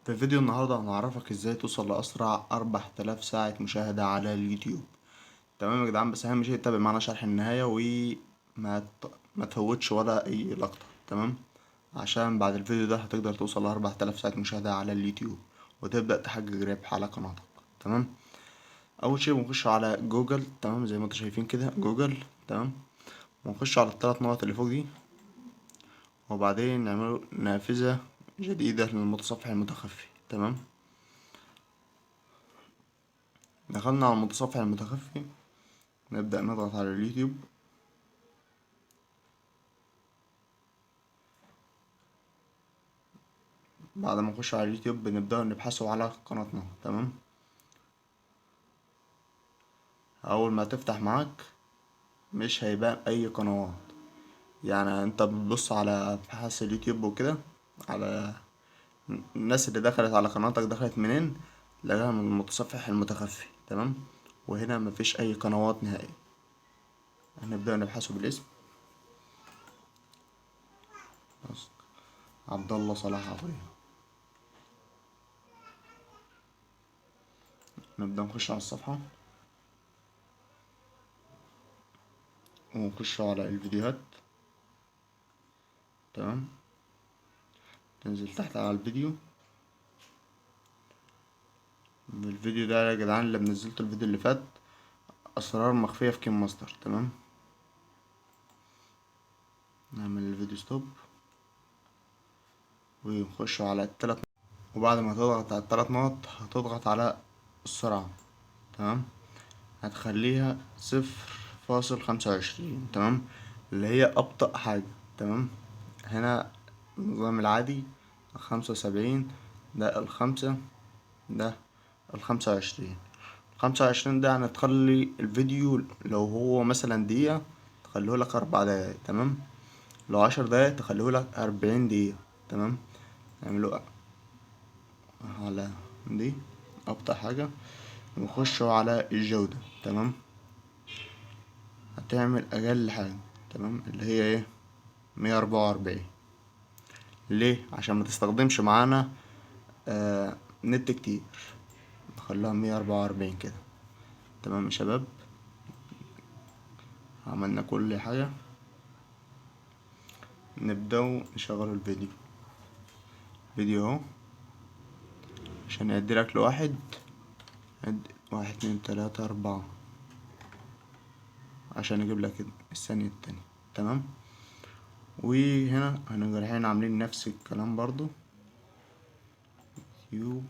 في فيديو النهاردة هنعرفك ازاي توصل لأسرع 4000 ساعة مشاهدة على اليوتيوب. تمام يا جدعان، بس أهم شيء تتابع معانا شرح النهاية ما تفوتش ولا أي لقطة. تمام، عشان بعد الفيديو ده هتقدر توصل ل4000 ساعة مشاهدة على اليوتيوب وتبدأ تحقق ربح على قناتك. تمام، أول شيء بنخش على جوجل. تمام، زي ما انتوا شايفين كده جوجل. تمام، ونخش على الثلاث نقط اللي فوق دي، وبعدين نعمل نافذة جديدة للمتصفح المتخفي. تمام، دخلنا على المتصفح المتخفي، نبدأ نضغط على اليوتيوب. بعد ما نخش على اليوتيوب بنبدأ نبحثوا على قناتنا. تمام، أول ما تفتح معاك مش هيبان أي قنوات، يعني انت بتبص على أبحاث اليوتيوب وكده، على الناس اللي دخلت على قناتك دخلت منين، تلاقيها من المتصفح المتخفي. تمام، وهنا مفيش أي قنوات نهائي. هنبدأ نبحثه بالاسم عبد الله صلاح عطية. نبدأ نخش على الصفحة ونخش على الفيديوهات. تمام، تنزل تحت على الفيديو. الفيديو ده يا جدعان اللي نزلته الفيديو اللي فات، اسرار مخفية في كيم ماستر. تمام، نعمل الفيديو ستوب ونخش على التلات، وبعد ما تضغط على التلات نقط هتضغط على السرعة. تمام، هتخليها 0.25. تمام، اللي هي أبطأ حاجة. تمام، هنا النظام العادي 75، ده الخمسة، ده ال25. 25 ده يعني تخلي الفيديو لو هو مثلا دقيقة تخليهولك 4 دقايق. تمام، لو 10 دقايق تخليهولك 40 دقيقة. تمام، نعمله على دي أبطأ حاجة، ونخش على الجودة. تمام، هتعمل أقل حاجة. تمام، اللي هي ايه، 144. ليه؟ عشان ما تستخدمش معانا نت كتير، نخليها 144 كده. تمام يا شباب، عملنا كل حاجة. نبدأ نشغل الفيديو. اهو عشان يعدلك لواحد، عد 1 2 3 4 عشان يجيب لك الثانية التانية. تمام، وهنا هنبقى رايحين عاملين نفس الكلام برضو يوتيوب.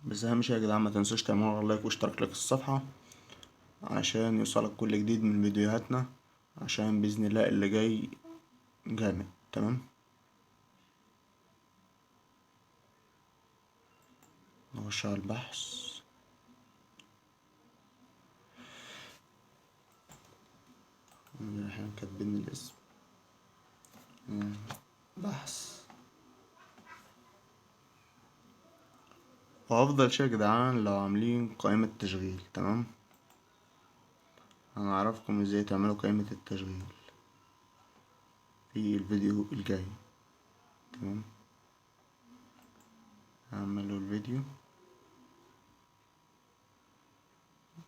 بس اهم شيء يا جدعان ما تنسوش تعملوا لايك واشتراك لك الصفحة عشان يوصلك كل جديد من فيديوهاتنا، عشان بإذن الله اللي جاي جامد. تمام، نخش على البحث. احنا كاتبين الاسم بحث. وأفضل شيء يا جدعان لو عاملين قائمة تشغيل. تمام، هنعرفكم ازاي تعملوا قائمة التشغيل في الفيديو الجاي. تمام، هعملوا الفيديو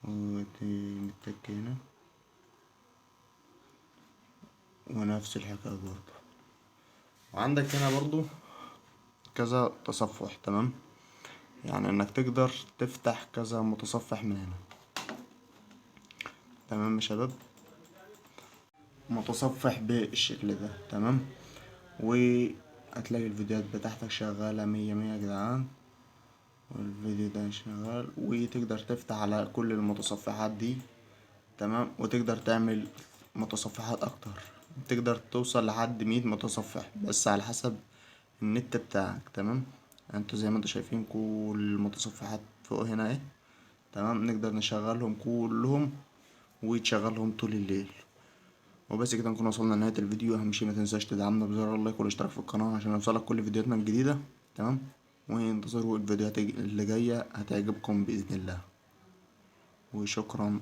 ونتك هنا، ونفس الحكاية برضه. وعندك هنا برضه كذا تصفح. تمام، يعني انك تقدر تفتح كذا متصفح من هنا. تمام يا شباب، متصفح بالشكل ده. تمام، وهتلاقي الفيديوهات بتاعتك شغالة 100 يا جدعان، والفيديو ده شغال، وتقدر تفتح على كل المتصفحات دي. تمام، وتقدر تعمل متصفحات اكتر، تقدر توصل لحد 100 متصفح بس على حسب النت بتاعك. تمام، انتوا زي ما انتوا شايفين كل المتصفحات فوق هنا اهي. تمام، نقدر نشغلهم كلهم وتشغلهم طول الليل. وبس كده نكون وصلنا لنهاية الفيديو. اهم شيء ما تنساش تدعمنا بزر اللايك والاشتراك في القناة عشان يوصلك كل فيديوهاتنا الجديدة. تمام، وانتظروا الفيديوهات اللي جاية هتعجبكم بإذن الله. وشكرا.